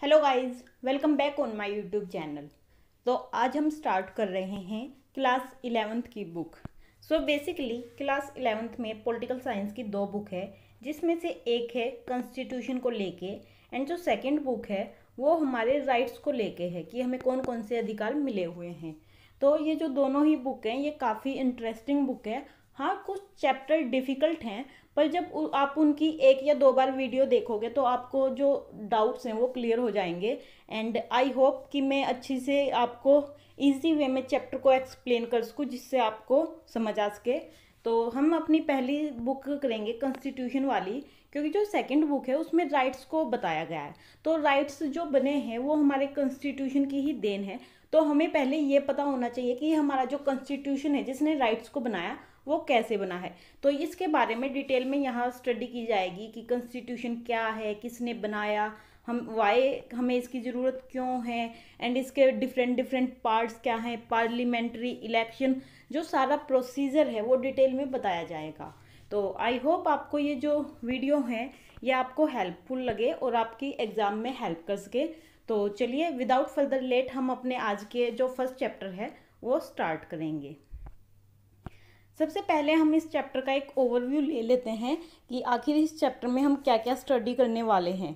Hello guys, welcome back on my YouTube channel. तो आज हम स्टार्ट कर रहे हैं क्लास 11th की book. So basically class 11th में पॉलिटिकल साइंस की दो बुक है, जिसमें से एक है कॉन्स्टिट्यूशन को लेके एंड जो सेकंड बुक है वो हमारे राइट्स को लेके है कि हमें कौन कौन से अधिकार मिले हुए हैं। तो ये जो दोनों ही बुक हैं ये काफ़ी इंटरेस्टिंग बुक है। हाँ, कुछ चैप्टर डिफ़िकल्ट हैं, पर जब आप उनकी एक या दो बार वीडियो देखोगे तो आपको जो डाउट्स हैं वो क्लियर हो जाएंगे। एंड आई होप कि मैं अच्छी से आपको इजी वे में चैप्टर को एक्सप्लेन कर सकूँ जिससे आपको समझ आ सके। तो हम अपनी पहली बुक करेंगे कॉन्स्टिट्यूशन वाली, क्योंकि जो सेकंड बुक है उसमें राइट्स को बताया गया है। तो राइट्स जो बने हैं वो हमारे कॉन्स्टिट्यूशन की ही देन है। तो हमें पहले ये पता होना चाहिए कि हमारा जो कॉन्स्टिट्यूशन है जिसने राइट्स को बनाया वो कैसे बना है। तो इसके बारे में डिटेल में यहाँ स्टडी की जाएगी कि कॉन्स्टिट्यूशन क्या है, किसने बनाया, हम वाई हमें इसकी ज़रूरत क्यों है, एंड इसके डिफरेंट डिफरेंट पार्ट्स क्या हैं, पार्लियामेंट्री इलेक्शन, जो सारा प्रोसीजर है वो डिटेल में बताया जाएगा। तो आई होप आपको ये जो वीडियो है ये आपको हेल्पफुल लगे और आपकी एग्ज़ाम में हेल्प कर सके। तो चलिए विदाउट फर्दर लेट हम अपने आज के जो फर्स्ट चैप्टर है वो स्टार्ट करेंगे। सबसे पहले हम इस चैप्टर का एक ओवरव्यू ले लेते हैं कि आखिर इस चैप्टर में हम क्या क्या स्टडी करने वाले हैं।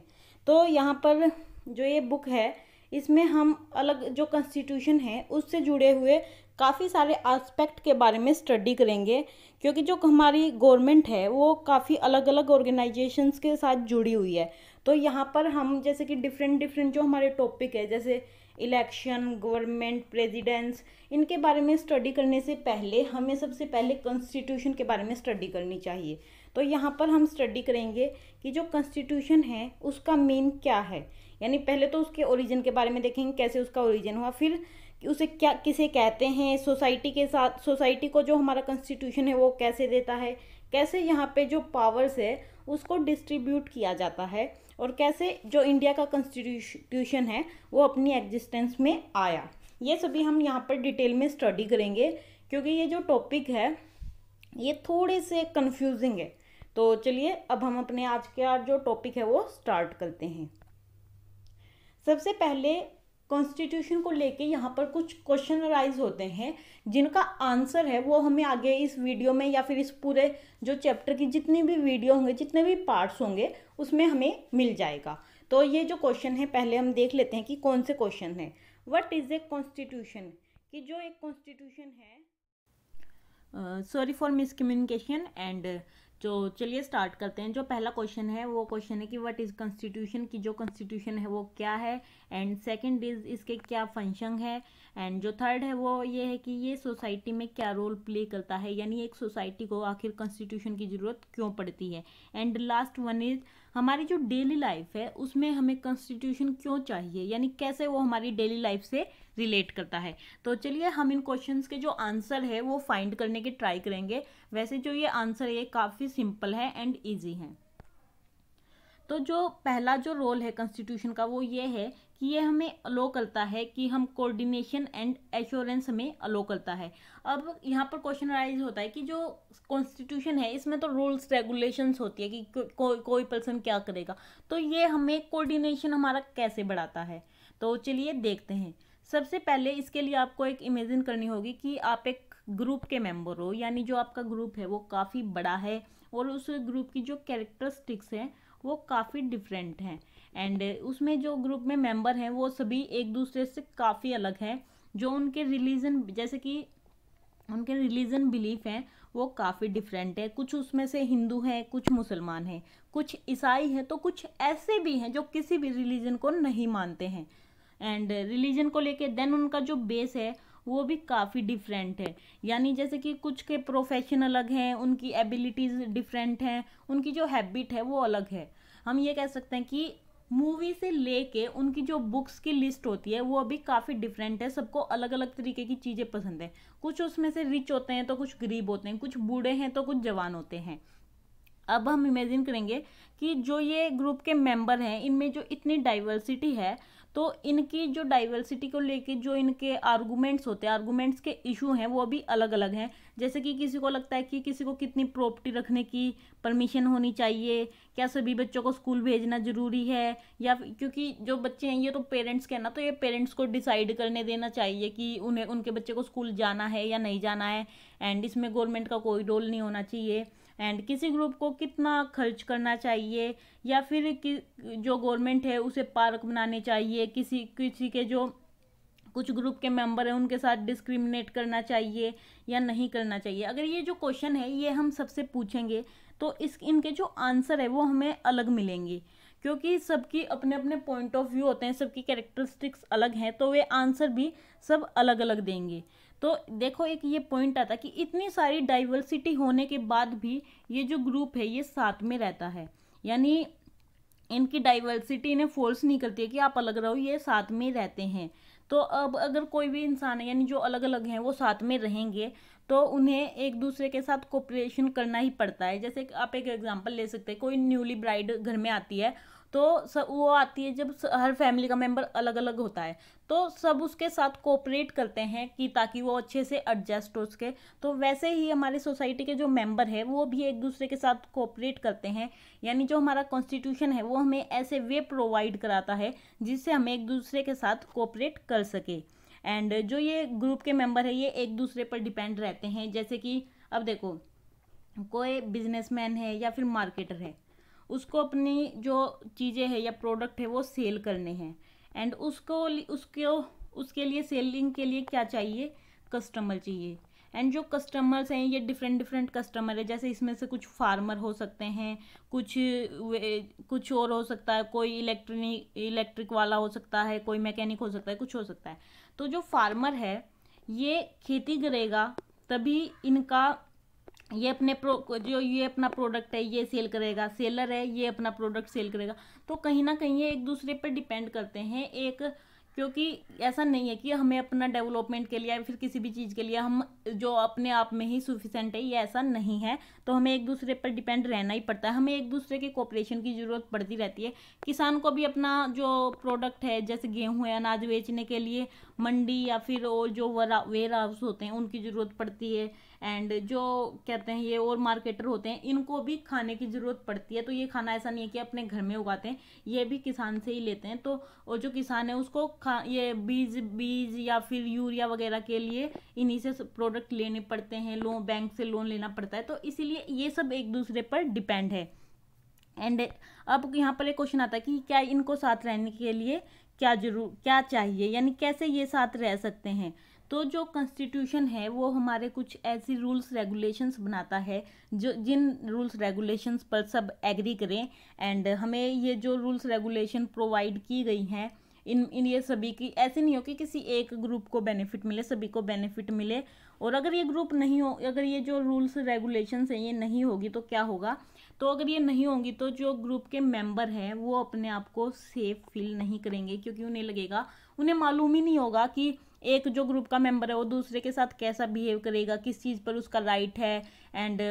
तो यहाँ पर जो ये बुक है इसमें हम अलग जो कॉन्स्टिट्यूशन है उससे जुड़े हुए काफ़ी सारे एस्पेक्ट के बारे में स्टडी करेंगे, क्योंकि जो हमारी गवर्नमेंट है वो काफ़ी अलग अलग ऑर्गेनाइजेशंस के साथ जुड़ी हुई है। तो यहाँ पर हम जैसे कि डिफरेंट डिफरेंट जो हमारे टॉपिक है जैसे इलेक्शन, गवर्नमेंट, प्रेसिडेंट्स, इनके बारे में स्टडी करने से पहले हमें सबसे पहले कॉन्स्टिट्यूशन के बारे में स्टडी करनी चाहिए। तो यहाँ पर हम स्टडी करेंगे कि जो कॉन्स्टिट्यूशन है उसका मीन क्या है, यानी पहले तो उसके ओरिजिन के बारे में देखेंगे कैसे उसका ओरिजिन हुआ, फिर उसे क्या किसे कहते हैं, सोसाइटी के साथ सोसाइटी को जो हमारा कॉन्स्टिट्यूशन है वो कैसे देता है, कैसे यहाँ पे जो पावर्स है उसको डिस्ट्रीब्यूट किया जाता है, और कैसे जो इंडिया का कॉन्स्टिट्यूशन है वो अपनी एग्जिस्टेंस में आया। ये सभी हम यहाँ पर डिटेल में स्टडी करेंगे, क्योंकि ये जो टॉपिक है ये थोड़े से कंफ्यूजिंग है। तो चलिए अब हम अपने आज का जो टॉपिक है वो स्टार्ट करते हैं। सबसे पहले कॉन्स्टिट्यूशन को लेके यहाँ पर कुछ क्वेश्चन राइज होते हैं जिनका आंसर है वो हमें आगे इस वीडियो में या फिर इस पूरे जो चैप्टर की जितनी भी वीडियो होंगे, जितने भी पार्ट्स होंगे उसमें हमें मिल जाएगा। तो ये जो क्वेश्चन है पहले हम देख लेते हैं कि कौन से क्वेश्चन है। व्हाट इज ए कॉन्स्टिट्यूशन, कि जो एक कॉन्स्टिट्यूशन है, सॉरी फॉर मिसकम्युनिकेशन। एंड जो चलिए स्टार्ट करते हैं। जो पहला क्वेश्चन है वो क्वेश्चन है कि व्हाट इज़ कॉन्स्टिट्यूशन, की जो कॉन्स्टिट्यूशन है वो क्या है, एंड सेकंड इज इसके क्या फंक्शन है, एंड जो थर्ड है वो ये है कि ये सोसाइटी में क्या रोल प्ले करता है, यानी एक सोसाइटी को आखिर कॉन्स्टिट्यूशन की ज़रूरत क्यों पड़ती है, एंड लास्ट वन इज हमारी जो डेली लाइफ है उसमें हमें कॉन्स्टिट्यूशन क्यों चाहिए, यानी कैसे वो हमारी डेली लाइफ से रिलेट करता है। तो चलिए हम इन क्वेश्चंस के जो आंसर है वो फाइंड करने की ट्राई करेंगे। वैसे जो ये आंसर है ये काफ़ी सिंपल है एंड इजी है। तो जो पहला जो रोल है कॉन्स्टिट्यूशन का वो ये है कि ये हमें अलो करता है कि हम कोऑर्डिनेशन एंड एश्योरेंस हमें अलो करता है। अब यहाँ पर क्वेश्चन राइज होता है कि जो कॉन्स्टिट्यूशन है इसमें तो रूल्स रेगुलेशंस होती है कि कोई पर्सन क्या करेगा, तो ये हमें कोऑर्डिनेशन हमारा कैसे बढ़ाता है। तो चलिए देखते हैं। सबसे पहले इसके लिए आपको एक इमेजिन करनी होगी कि आप एक ग्रुप के मेंबर हो, यानी जो आपका ग्रुप है वो काफ़ी बड़ा है और उस ग्रुप की जो कैरेक्टरिस्टिक्स हैं वो काफ़ी डिफरेंट हैं, एंड उसमें जो ग्रुप में मेंबर हैं वो सभी एक दूसरे से काफ़ी अलग हैं। जो उनके रिलीजन जैसे कि उनके रिलीजन बिलीफ हैं वो काफ़ी डिफरेंट है। कुछ उसमें से हिंदू हैं, कुछ मुसलमान हैं, कुछ ईसाई हैं, तो कुछ ऐसे भी हैं जो किसी भी रिलीजन को नहीं मानते हैं। एंड रिलीजन को लेके देन उनका जो बेस है वो भी काफ़ी डिफरेंट है, यानी जैसे कि कुछ के प्रोफेशन अलग हैं, उनकी एबिलिटीज़ डिफरेंट हैं, उनकी जो हैबिट है वो अलग है। हम ये कह सकते हैं कि मूवी से लेके उनकी जो बुक्स की लिस्ट होती है वो भी काफ़ी डिफरेंट है। सबको अलग अलग तरीके की चीज़ें पसंद है। कुछ उसमें से रिच होते हैं तो कुछ गरीब होते हैं, कुछ बूढ़े हैं तो कुछ जवान होते हैं। अब हम इमेजिन करेंगे कि जो ये ग्रुप के मेंबर हैं इनमें जो इतनी डाइवर्सिटी है, तो इनकी जो डाइवर्सिटी को लेके जो इनके आर्गूमेंट्स होते हैं, आर्गूमेंट्स के इशू हैं वो भी अलग अलग हैं। जैसे कि किसी को लगता है कि किसी को कितनी प्रॉपर्टी रखने की परमिशन होनी चाहिए, क्या सभी बच्चों को स्कूल भेजना जरूरी है, या क्योंकि जो बच्चे हैं ये तो पेरेंट्स के हैं ना, तो ये पेरेंट्स को डिसाइड करने देना चाहिए कि उन्हें उनके बच्चे को स्कूल जाना है या नहीं जाना है, एंड इसमें गवर्नमेंट का कोई रोल नहीं होना चाहिए। एंड किसी ग्रुप को कितना खर्च करना चाहिए, या फिर जो गवर्नमेंट है उसे पार्क बनाने चाहिए, किसी किसी के जो कुछ ग्रुप के मेंबर हैं उनके साथ डिस्क्रिमिनेट करना चाहिए या नहीं करना चाहिए। अगर ये जो क्वेश्चन है ये हम सबसे पूछेंगे तो इनके जो आंसर है वो हमें अलग मिलेंगे, क्योंकि सबकी अपने अपने पॉइंट ऑफ व्यू होते हैं, सबकी कैरेक्टरिस्टिक्स अलग हैं, तो वे आंसर भी सब अलग अलग देंगे। तो देखो एक ये पॉइंट आता कि इतनी सारी डाइवर्सिटी होने के बाद भी ये जो ग्रुप है ये साथ में रहता है, यानी इनकी डाइवर्सिटी इन्हें फोर्स नहीं करती है कि आप अलग रहो, ये साथ में रहते हैं। तो अब अगर कोई भी इंसान है यानी जो अलग अलग हैं वो साथ में रहेंगे तो उन्हें एक दूसरे के साथ कोऑपरेशन करना ही पड़ता है। जैसे आप एक एग्जांपल ले सकते हैं, कोई न्यूली ब्राइड घर में आती है तो वो आती है जब हर फैमिली का मेंबर अलग अलग होता है, तो सब उसके साथ कोऑपरेट करते हैं कि ताकि वो अच्छे से एडजस्ट हो सके। तो वैसे ही हमारी सोसाइटी के जो मेंबर है वो भी एक दूसरे के साथ कोऑपरेट करते हैं, यानी जो हमारा कॉन्स्टिट्यूशन है वो हमें ऐसे वे प्रोवाइड कराता है जिससे हम एक दूसरे के साथ कोऑपरेट कर सके। एंड जो ये ग्रुप के मेंबर है ये एक दूसरे पर डिपेंड रहते हैं। जैसे कि अब देखो कोई बिजनेसमैन है या फिर मार्केटर है, उसको अपनी जो चीज़ें हैं या प्रोडक्ट है वो सेल करने हैं, एंड उसके लिए सेलिंग के लिए क्या चाहिए, कस्टमर चाहिए। एंड जो कस्टमर्स हैं ये डिफरेंट डिफरेंट कस्टमर है, जैसे इसमें से कुछ फार्मर हो सकते हैं, कुछ और हो सकता है, कोई इलेक्ट्रिक वाला हो सकता है, कोई मैकेनिक हो सकता है, कुछ हो सकता है। तो जो फार्मर है ये खेती करेगा तभी इनका ये ये अपना प्रोडक्ट है ये सेल करेगा, सेलर है ये अपना प्रोडक्ट सेल करेगा। तो कहीं ना कहीं ये एक दूसरे पर डिपेंड करते हैं, क्योंकि ऐसा नहीं है कि हमें अपना डेवलपमेंट के लिए या फिर किसी भी चीज़ के लिए हम जो अपने आप में ही सफिशेंट है, ये ऐसा नहीं है। तो हमें एक दूसरे पर डिपेंड रहना ही पड़ता है, हमें एक दूसरे के कोऑपरेशन की ज़रूरत पड़ती रहती है। किसान को भी अपना जो प्रोडक्ट है जैसे गेहूँ है अनाज बेचने के लिए मंडी या फिर और जो वेयर हाउस होते हैं उनकी ज़रूरत पड़ती है। एंड जो कहते हैं ये और मार्केटर होते हैं इनको भी खाने की ज़रूरत पड़ती है। तो ये खाना ऐसा नहीं है कि अपने घर में उगाते हैं, ये भी किसान से ही लेते हैं। तो और जो किसान है उसको ये बीज या फिर यूरिया वगैरह के लिए इन्हीं से प्रोडक्ट लेने पड़ते हैं, बैंक से लोन लेना पड़ता है। तो इसीलिए ये सब एक दूसरे पर डिपेंड है। एंड अब यहाँ पर एक क्वेश्चन आता है कि क्या इनको साथ रहने के लिए क्या चाहिए, यानी कैसे ये साथ रह सकते हैं। तो जो कॉन्स्टिट्यूशन है वो हमारे कुछ ऐसी रूल्स रेगुलेशंस बनाता है जो जिन रूल्स रेगुलेशंस पर सब एग्री करें। एंड हमें ये जो रूल्स रेगुलेशन प्रोवाइड की गई हैं इन ये सभी की ऐसे नहीं हो कि किसी एक ग्रुप को बेनिफिट मिले, सभी को बेनिफिट मिले। और अगर ये ग्रुप नहीं हो, अगर ये जो रूल्स रेगुलेशंस हैं ये नहीं होगी तो क्या होगा, तो अगर ये नहीं होंगी तो जो ग्रुप के मेंबर हैं वो अपने आप को सेफ फील नहीं करेंगे, क्योंकि उन्हें लगेगा, उन्हें मालूम ही नहीं होगा कि एक जो ग्रुप का मेंबर है वो दूसरे के साथ कैसा बिहेव करेगा, किस चीज़ पर उसका राइट है। एंड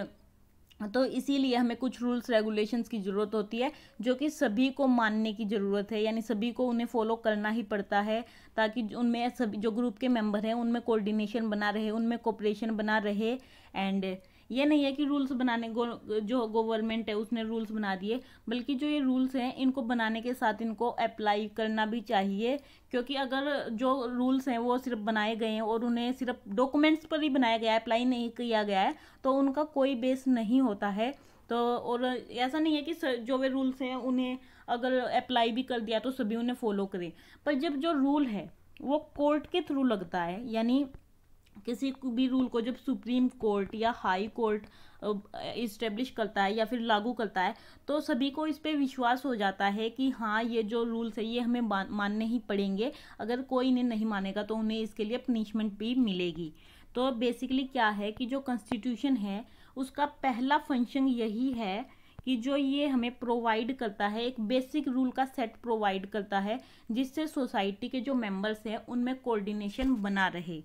तो इसीलिए हमें कुछ रूल्स रेगुलेशंस की ज़रूरत होती है जो कि सभी को मानने की ज़रूरत है, यानी सभी को उन्हें फॉलो करना ही पड़ता है, ताकि उनमें सभी जो ग्रुप के मेंबर हैं उनमें कोऑर्डिनेशन बना रहे, उनमें कोऑपरेशन बना रहे। एंड ये नहीं है कि रूल्स बनाने जो गवर्नमेंट है उसने रूल्स बना दिए, बल्कि जो ये रूल्स हैं इनको बनाने के साथ इनको अप्लाई करना भी चाहिए। क्योंकि अगर जो रूल्स हैं वो सिर्फ बनाए गए हैं और उन्हें सिर्फ डॉक्यूमेंट्स पर ही बनाया गया है, अप्लाई नहीं किया गया है, तो उनका कोई बेस नहीं होता है। तो और ऐसा नहीं है कि जो वे रूल्स हैं उन्हें अगर अप्लाई भी कर दिया तो सभी उन्हें फॉलो करें। पर जब जो रूल है वो कोर्ट के थ्रू लगता है, यानी किसी भी रूल को जब सुप्रीम कोर्ट या हाई कोर्ट इस्टेब्लिश करता है या फिर लागू करता है तो सभी को इस पे विश्वास हो जाता है कि हाँ ये जो रूल्स है ये हमें मानने ही पड़ेंगे, अगर कोई इन्हें नहीं मानेगा तो उन्हें इसके लिए पनिशमेंट भी मिलेगी। तो बेसिकली क्या है कि जो कॉन्स्टिट्यूशन है उसका पहला फंक्शन यही है कि जो ये हमें प्रोवाइड करता है, एक बेसिक रूल का सेट प्रोवाइड करता है जिससे सोसाइटी के जो मेंबर्स हैं उनमें कोऑर्डिनेशन बना रहे।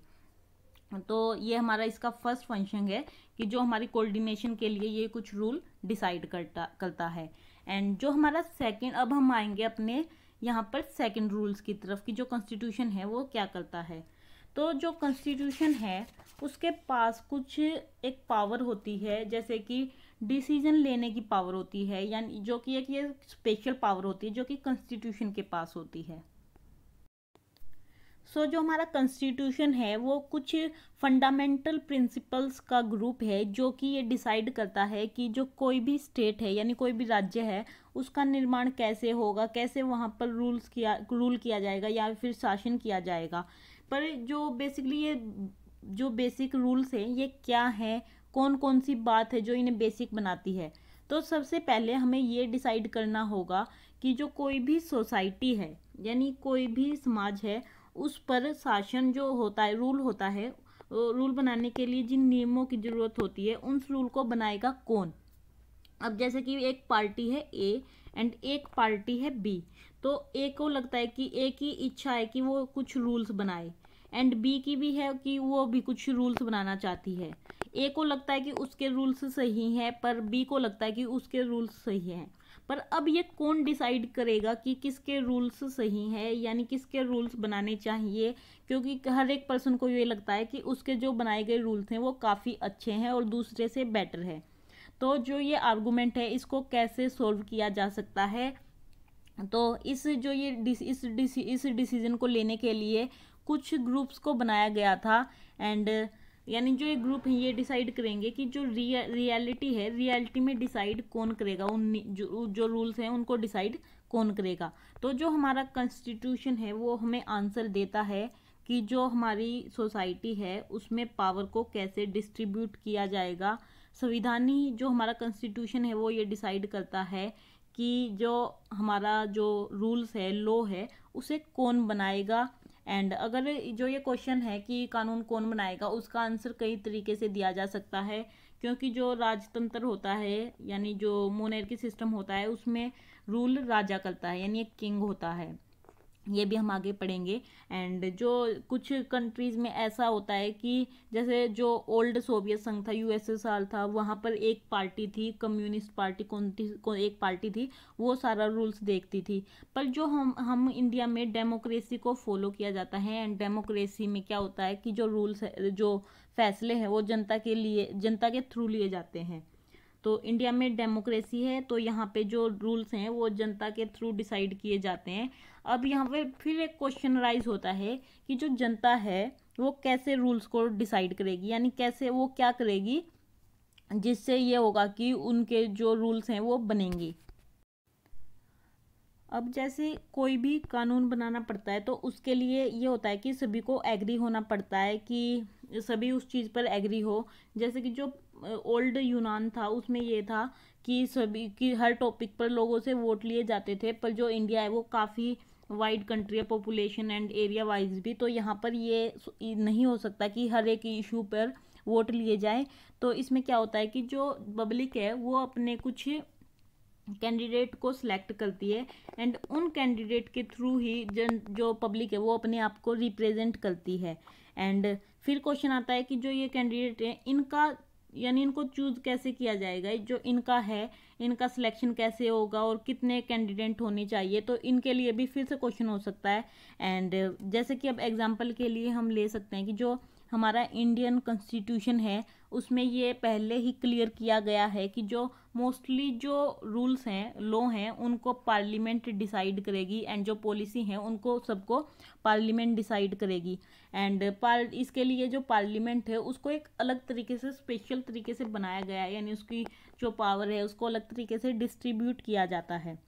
तो ये हमारा इसका फर्स्ट फंक्शन है कि जो हमारी कोऑर्डिनेशन के लिए ये कुछ रूल डिसाइड करता है। एंड जो हमारा सेकंड, अब हम आएंगे अपने यहाँ पर सेकंड रूल्स की तरफ कि जो कॉन्स्टिट्यूशन है वो क्या करता है। तो जो कॉन्स्टिट्यूशन है उसके पास कुछ एक पावर होती है, जैसे कि डिसीजन लेने की पावर होती है, यानी जो कि एक ये स्पेशल पावर होती है जो कि कॉन्स्टिट्यूशन के पास होती है। जो हमारा कॉन्स्टिट्यूशन है वो कुछ फंडामेंटल प्रिंसिपल्स का ग्रुप है जो कि ये डिसाइड करता है कि जो कोई भी स्टेट है यानी कोई भी राज्य है उसका निर्माण कैसे होगा, कैसे वहाँ पर रूल किया जाएगा या फिर शासन किया जाएगा। पर जो बेसिकली ये जो बेसिक रूल्स हैं ये क्या है, कौन कौन सी बात है जो इन्हें बेसिक बनाती है। तो सबसे पहले हमें ये डिसाइड करना होगा कि जो कोई भी सोसाइटी है यानी कोई भी समाज है उस पर शासन जो होता है, रूल होता है, रूल बनाने के लिए जिन नियमों की जरूरत होती है उन रूल को बनाएगा कौन। अब जैसे कि एक पार्टी है ए एंड एक पार्टी है बी, तो ए को लगता है कि ए की इच्छा है कि वो कुछ रूल्स बनाए एंड बी की भी है कि वो भी कुछ रूल्स बनाना चाहती है। ए को लगता है कि उसके रूल्स सही हैं पर बी को लगता है कि उसके रूल्स सही हैं। पर अब ये कौन डिसाइड करेगा कि किसके रूल्स सही हैं यानी किसके रूल्स बनाने चाहिए, क्योंकि हर एक पर्सन को ये लगता है कि उसके जो बनाए गए रूल्स हैं वो काफ़ी अच्छे हैं और दूसरे से बेटर है। तो जो ये आर्गूमेंट है इसको कैसे सोल्व किया जा सकता है। तो इस डिसीजन को लेने के लिए कुछ ग्रुप्स को बनाया गया था एंड यानी जो ये ग्रुप है ये डिसाइड करेंगे कि जो रियलिटी है, रियलिटी में डिसाइड कौन करेगा, उन जो रूल्स हैं उनको डिसाइड कौन करेगा। तो जो हमारा कॉन्स्टिट्यूशन है वो हमें आंसर देता है कि जो हमारी सोसाइटी है उसमें पावर को कैसे डिस्ट्रीब्यूट किया जाएगा। संविधानी जो हमारा कॉन्स्टिट्यूशन है वो ये डिसाइड करता है कि जो हमारा जो रूल्स है, लॉ है, उसे कौन बनाएगा। एंड अगर जो ये क्वेश्चन है कि कानून कौन बनाएगा उसका आंसर कई तरीके से दिया जा सकता है, क्योंकि जो राजतंत्र होता है यानी जो मोनेर्की सिस्टम होता है उसमें रूल राजा करता है यानी एक किंग होता है, ये भी हम आगे पढ़ेंगे। एंड जो कुछ कंट्रीज़ में ऐसा होता है कि जैसे जो ओल्ड सोवियत संघ था, यूएसएसआर था, वहाँ पर एक पार्टी थी, कम्युनिस्ट पार्टी एक पार्टी थी, वो सारा रूल्स देखती थी। पर जो हम इंडिया में डेमोक्रेसी को फॉलो किया जाता है एंड डेमोक्रेसी में क्या होता है कि जो रूल्स है, जो फैसले हैं वो जनता के थ्रू लिए जाते हैं। तो इंडिया में डेमोक्रेसी है तो यहाँ पे जो रूल्स हैं वो जनता के थ्रू डिसाइड किए जाते हैं। अब यहाँ पे फिर एक क्वेश्चन राइज होता है कि जो जनता है वो कैसे रूल्स को डिसाइड करेगी, यानी कैसे वो क्या करेगी जिससे ये होगा कि उनके जो रूल्स हैं वो बनेंगे। अब जैसे कोई भी कानून बनाना पड़ता है तो उसके लिए ये होता है कि सभी को एग्री होना पड़ता है कि सभी उस चीज़ पर एग्री हो। जैसे कि जो ओल्ड यूनान था उसमें ये था कि सभी की हर टॉपिक पर लोगों से वोट लिए जाते थे, पर जो इंडिया है वो काफ़ी वाइड कंट्री है पॉपुलेशन एंड एरिया वाइज भी, तो यहाँ पर ये नहीं हो सकता कि हर एक इशू पर वोट लिए जाए। तो इसमें क्या होता है कि जो पब्लिक है वो अपने कुछ कैंडिडेट को सिलेक्ट करती है एंड उन कैंडिडेट के थ्रू ही जो पब्लिक है वो अपने आप को रिप्रेजेंट करती है। एंड फिर क्वेश्चन आता है कि जो ये कैंडिडेट है इनका यानी इनको चूज कैसे किया जाएगा, जो इनका है इनका सिलेक्शन कैसे होगा और कितने कैंडिडेट होने चाहिए, तो इनके लिए भी फिर से क्वेश्चन हो सकता है। एंड जैसे कि अब एग्जांपल के लिए हम ले सकते हैं कि जो हमारा इंडियन कॉन्स्टिट्यूशन है उसमें ये पहले ही क्लियर किया गया है कि जो मोस्टली जो रूल्स हैं, लॉ हैं, उनको पार्लियामेंट डिसाइड करेगी एंड जो पॉलिसी हैं उनको सबको पार्लियामेंट डिसाइड करेगी। एंड इसके लिए जो पार्लियामेंट है उसको एक अलग तरीके से, स्पेशल तरीके से बनाया गया है, यानी उसकी जो पावर है उसको अलग तरीके से डिस्ट्रीब्यूट किया जाता है।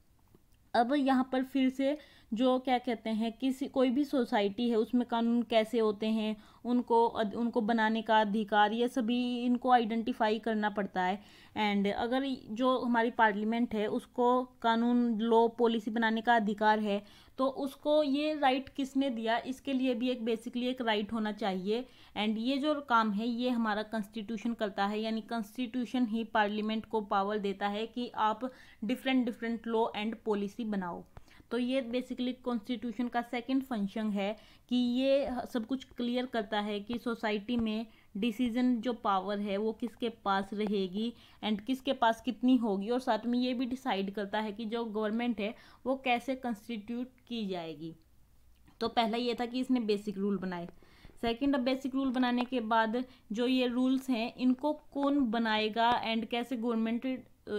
अब यहाँ पर फिर से जो क्या कहते हैं किसी कोई भी सोसाइटी है उसमें कानून कैसे होते हैं, उनको बनाने का अधिकार, ये सभी इनको आइडेंटिफाई करना पड़ता है। एंड अगर जो हमारी पार्लियामेंट है उसको कानून, लॉ, पॉलिसी बनाने का अधिकार है तो उसको ये राइट किसने दिया, इसके लिए भी एक बेसिकली एक राइट होना चाहिए। एंड ये जो काम है ये हमारा कॉन्स्टिट्यूशन करता है, यानी कॉन्स्टिट्यूशन ही पार्लियामेंट को पावर देता है कि आप डिफरेंट लॉ एंड पॉलिसी बनाओ। तो ये बेसिकली कॉन्स्टिट्यूशन का सेकंड फंक्शन है कि ये सब कुछ क्लियर करता है कि सोसाइटी में डिसीजन जो पावर है वो किसके पास रहेगी एंड किसके पास कितनी होगी, और साथ में ये भी डिसाइड करता है कि जो गवर्नमेंट है वो कैसे कंस्टिट्यूट की जाएगी। तो पहला ये था कि इसने बेसिक रूल बनाए। सेकंड, अब बेसिक रूल बनाने के बाद जो ये रूल्स हैं इनको कौन बनाएगा एंड कैसे गवर्नमेंट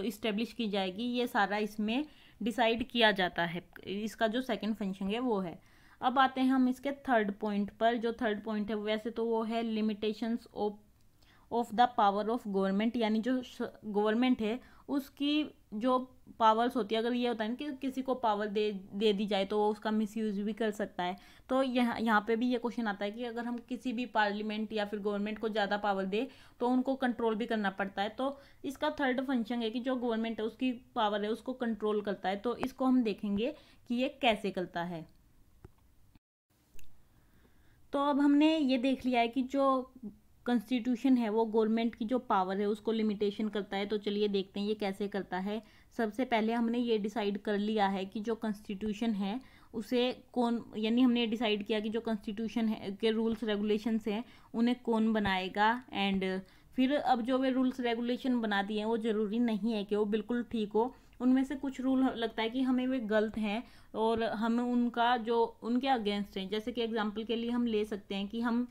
इस्टेब्लिश की जाएगी, ये सारा इसमें डिसाइड किया जाता है। इसका जो सेकंड फंक्शन है वो है। अब आते हैं हम इसके थर्ड पॉइंट पर। जो थर्ड पॉइंट है वैसे तो वो है limitations of the power of government, यानी जो गवर्नमेंट है उसकी जो पावर्स होती है, अगर ये होता है ना कि किसी को पावर दे दी जाए तो वो उसका मिसयूज भी कर सकता है। तो यहाँ पे भी ये क्वेश्चन आता है कि अगर हम किसी भी पार्लियामेंट या फिर गवर्नमेंट को ज़्यादा पावर दे तो उनको कंट्रोल भी करना पड़ता है। तो इसका थर्ड फंक्शन है कि जो गवर्नमेंट है उसकी पावर है उसको कंट्रोल करता है। तो इसको हम देखेंगे कि ये कैसे करता है। तो अब हमने ये देख लिया है कि जो कॉन्स्टिट्यूशन है वो गवर्नमेंट की जो पावर है उसको लिमिटेशन करता है। तो चलिए देखते हैं ये कैसे करता है। सबसे पहले हमने ये डिसाइड कर लिया है कि जो कॉन्स्टिट्यूशन है उसे कौन, यानी हमने डिसाइड किया कि जो कॉन्स्टिट्यूशन है के रूल्स रेगुलेशंस हैं उन्हें कौन बनाएगा। एंड फिर अब जो वे रूल्स रेगुलेशन बना दिए हैं वो ज़रूरी नहीं है कि वो बिल्कुल ठीक हो। उनमें से कुछ रूल लगता है कि हमें वे गलत हैं और हमें उनका जो उनके अगेंस्ट हैं। जैसे कि एग्जांपल के लिए हम ले सकते हैं कि हम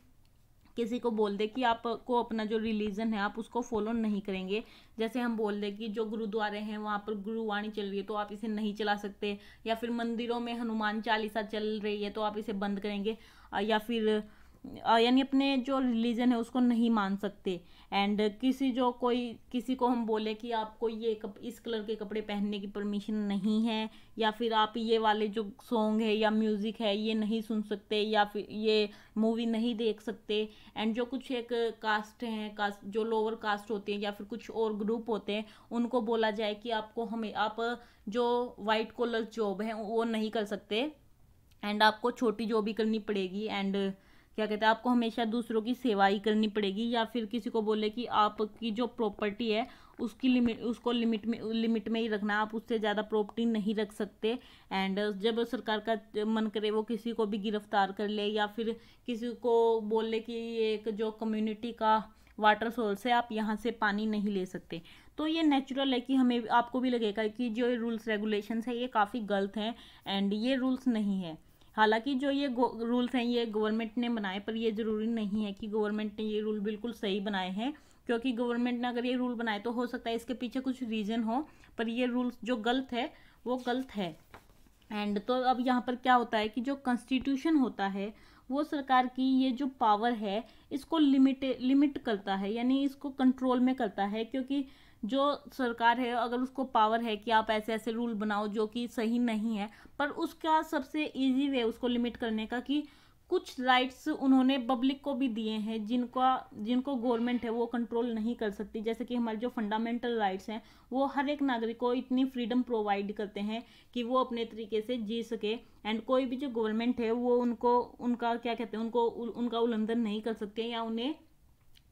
किसी को बोल दे कि आपको अपना जो रिलीजन है आप उसको फॉलो नहीं करेंगे। जैसे हम बोल दे कि जो गुरुद्वारे हैं वहाँ पर गुरुवाणी चल रही है तो आप इसे नहीं चला सकते, या फिर मंदिरों में हनुमान चालीसा चल रही है तो आप इसे बंद करेंगे, या फिर यानी अपने जो रिलीजन है उसको नहीं मान सकते। एंड किसी को हम बोले कि आपको इस कलर के कपड़े पहनने की परमिशन नहीं है, या फिर आप ये वाले जो सॉन्ग है या म्यूजिक है ये नहीं सुन सकते, या फिर ये मूवी नहीं देख सकते। एंड जो कुछ एक कास्ट हैं, कास्ट जो लोअर कास्ट होते हैं या फिर कुछ और ग्रुप होते हैं उनको बोला जाए कि आप जो वाइट कॉलर जॉब है वो नहीं कर सकते एंड आपको छोटी जॉब ही करनी पड़ेगी। एंड क्या कहते हैं, आपको हमेशा दूसरों की सेवा ही करनी पड़ेगी। या फिर किसी को बोले कि आपकी जो प्रॉपर्टी है उसको लिमिट में ही रखना, आप उससे ज़्यादा प्रॉपर्टी नहीं रख सकते। एंड जब सरकार का मन करे वो किसी को भी गिरफ्तार कर ले, या फिर किसी को बोले कि ये एक जो कम्युनिटी का वाटर सोर्स है आप यहाँ से पानी नहीं ले सकते। तो ये नेचुरल है कि हमें आपको भी लगेगा कि जो रूल्स रेगुलेशंस है ये काफ़ी गलत हैं एंड ये रूल्स नहीं है। हालांकि जो ये रूल्स हैं ये गवर्नमेंट ने बनाए, पर ये ज़रूरी नहीं है कि गवर्नमेंट ने ये रूल बिल्कुल सही बनाए हैं, क्योंकि गवर्नमेंट ने अगर ये रूल बनाए तो हो सकता है इसके पीछे कुछ रीज़न हो, पर ये रूल्स जो गलत है वो गलत है। एंड तो अब यहाँ पर क्या होता है कि जो कॉन्स्टिट्यूशन होता है वो सरकार की ये जो पावर है इसको लिमिट करता है, यानी इसको कंट्रोल में करता है। क्योंकि जो सरकार है अगर उसको पावर है कि आप ऐसे ऐसे रूल बनाओ जो कि सही नहीं है, पर उसका सबसे इजी वे उसको लिमिट करने का कि कुछ राइट्स उन्होंने पब्लिक को भी दिए हैं जिनको गवर्नमेंट है वो कंट्रोल नहीं कर सकती। जैसे कि हमारे जो फंडामेंटल राइट्स हैं वो हर एक नागरिक को इतनी फ्रीडम प्रोवाइड करते हैं कि वो अपने तरीके से जी सके। एंड कोई भी जो गवर्नमेंट है वो उनका क्या कहते हैं उनका उल्लंघन नहीं कर सकते या उन्हें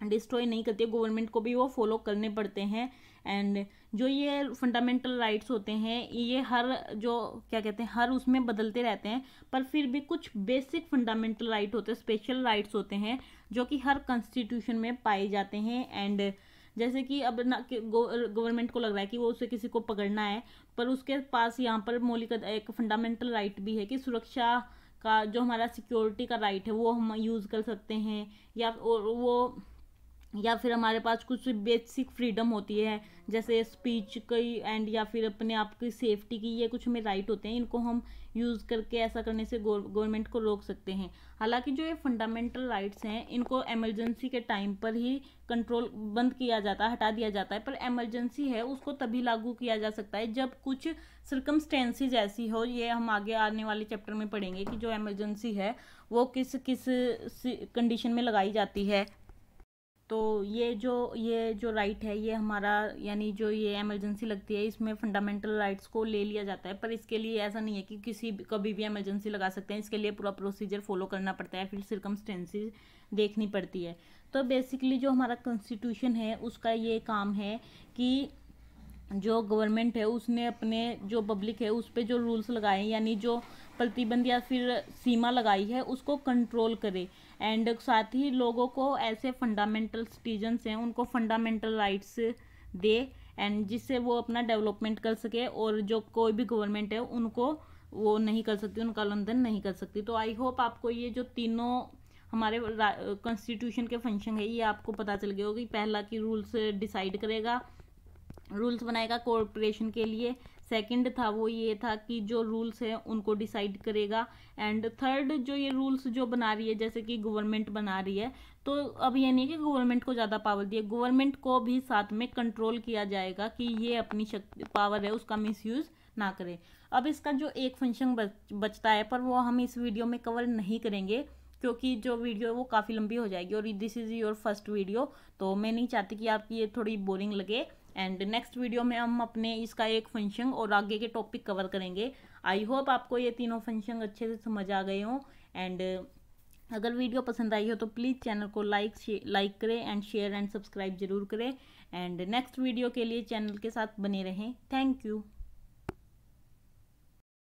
डिस्ट्रॉय नहीं करती है। गवर्नमेंट को भी वो फॉलो करने पड़ते हैं। एंड जो ये फंडामेंटल राइट्स होते हैं ये हर उसमें बदलते रहते हैं, पर फिर भी कुछ बेसिक फंडामेंटल राइट होते हैं, स्पेशल राइट्स होते हैं जो कि हर कॉन्स्टिट्यूशन में पाए जाते हैं। एंड जैसे कि अब गवर्नमेंट को लग रहा है कि वो उसे किसी को पकड़ना है, पर उसके पास यहाँ पर मौलिक एक फंडामेंटल राइट भी है कि सुरक्षा का जो हमारा सिक्योरिटी का राइट है वो हम यूज़ कर सकते हैं, या फिर हमारे पास कुछ बेसिक फ्रीडम होती है जैसे स्पीच की एंड या फिर अपने आप की सेफ्टी की, ये कुछ हमें राइट होते हैं, इनको हम यूज़ करके ऐसा करने से गवर्नमेंट को रोक सकते हैं। हालांकि जो ये फंडामेंटल राइट्स हैं इनको इमरजेंसी के टाइम पर ही कंट्रोल बंद किया जाता है, हटा दिया जाता है। पर इमरजेंसी है उसको तभी लागू किया जा सकता है जब कुछ सर्कमस्टेंसेस ऐसी हो। ये हम आगे आने वाले चैप्टर में पढ़ेंगे कि जो इमरजेंसी है वो किस किस कंडीशन में लगाई जाती है। तो ये जो राइट है ये हमारा, यानी जो ये इमरजेंसी लगती है इसमें फंडामेंटल राइट्स को ले लिया जाता है। पर इसके लिए ऐसा नहीं है कि कभी भी इमरजेंसी लगा सकते हैं, इसके लिए पूरा प्रोसीजर फॉलो करना पड़ता है, फिर सर्कमस्टेंसेस देखनी पड़ती है। तो बेसिकली जो हमारा कॉन्स्टिट्यूशन है उसका ये काम है कि जो गवर्नमेंट है उसने अपने जो पब्लिक है उस पर जो रूल्स लगाए हैं, यानी जो प्रतिबंध या फिर सीमा लगाई है उसको कंट्रोल करे। एंड साथ ही लोगों को ऐसे फंडामेंटल सिटीजन्स हैं उनको फंडामेंटल राइट्स दे, एंड जिससे वो अपना डेवलपमेंट कर सके, और जो कोई भी गवर्नमेंट है उनको वो नहीं कर सकती, उनका उल्लंघन नहीं कर सकती। तो आई होप आपको ये जो तीनों हमारे कॉन्स्टिट्यूशन के फंक्शन है ये आपको पता चल गया होगा कि पहला की रूल्स डिसाइड करेगा, रूल्स बनाएगा कॉरपोरेशन के लिए। सेकंड था वो ये था कि जो रूल्स है उनको डिसाइड करेगा। एंड थर्ड जो ये रूल्स जो बना रही है, जैसे कि गवर्नमेंट बना रही है, तो अब ये नहीं कि गवर्नमेंट को ज़्यादा पावर दी है, गवर्नमेंट को भी साथ में कंट्रोल किया जाएगा कि ये अपनी शक्ति पावर है उसका मिसयूज़ ना करे। अब इसका जो एक फंक्शन बचता है पर वो हम इस वीडियो में कवर नहीं करेंगे, क्योंकि जो वीडियो है वो काफ़ी लंबी हो जाएगी और this is your first video, तो मैं नहीं चाहती कि आपकी ये थोड़ी बोरिंग लगे। एंड नेक्स्ट वीडियो में हम अपने इसका एक फंक्शन और आगे के टॉपिक कवर करेंगे। आई होप आपको ये तीनों फंक्शन अच्छे से समझ आ गए हों। एंड अगर वीडियो पसंद आई हो तो प्लीज़ चैनल को लाइक करें एंड शेयर एंड सब्सक्राइब जरूर करें। एंड नेक्स्ट वीडियो के लिए चैनल के साथ बने रहें। Thank you.